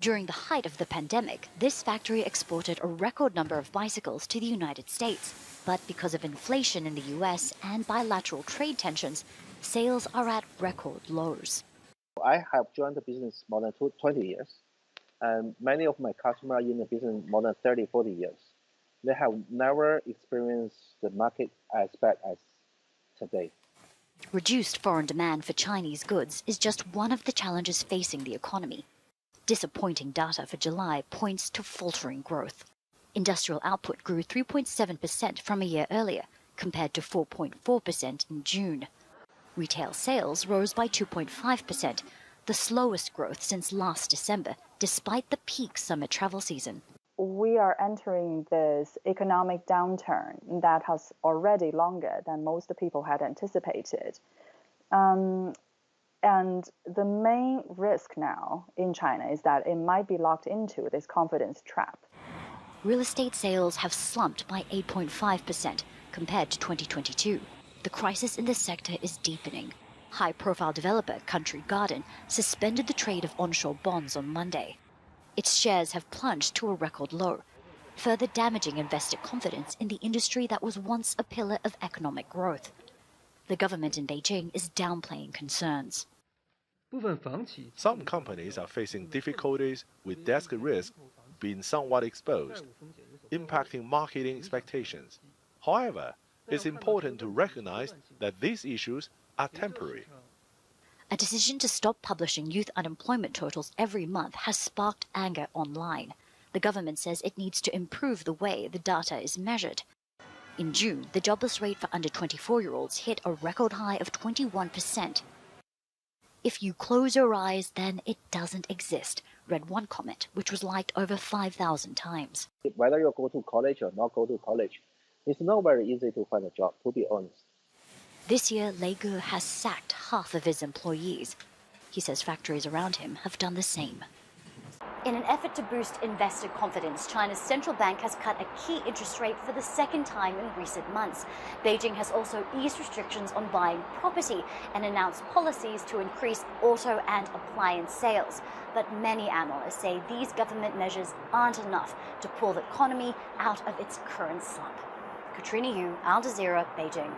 During the height of the pandemic, this factory exported a record number of bicycles to the United States. But because of inflation in the US and bilateral trade tensions, sales are at record lows. I have joined the business more than 20 years, and many of my customers are in the business more than 30, 40 years. They have never experienced the market as bad as today. Reduced foreign demand for Chinese goods is just one of the challenges facing the economy. Disappointing data for July points to faltering growth. Industrial output grew 3.7% from a year earlier, compared to 4.4% in June. Retail sales rose by 2.5%, the slowest growth since last December, despite the peak summer travel season. We are entering this economic downturn that has already longer than most people had anticipated. And the main risk now in China is that it might be locked into this confidence trap. Real estate sales have slumped by 8.5% compared to 2022. The crisis in this sector is deepening. High-profile developer Country Garden suspended the trade of onshore bonds on Monday. Its shares have plunged to a record low, further damaging investor confidence in the industry that was once a pillar of economic growth. The government in Beijing is downplaying concerns. Some companies are facing difficulties with desk risk being somewhat exposed, impacting marketing expectations. However, it's important to recognize that these issues are temporary. A decision to stop publishing youth unemployment totals every month has sparked anger online. The government says it needs to improve the way the data is measured. In June, the jobless rate for under 24-year-olds hit a record high of 21%. If you close your eyes, then it doesn't exist, read one comment, which was liked over 5,000 times. Whether you go to college or not go to college, it's not very easy to find a job, to be honest. This year, Lei Ge has sacked half of his employees. He says factories around him have done the same. In an effort to boost investor confidence, China's central bank has cut a key interest rate for the second time in recent months. Beijing has also eased restrictions on buying property and announced policies to increase auto and appliance sales. But many analysts say these government measures aren't enough to pull the economy out of its current slump. Katrina Yu, Jazeera, Beijing.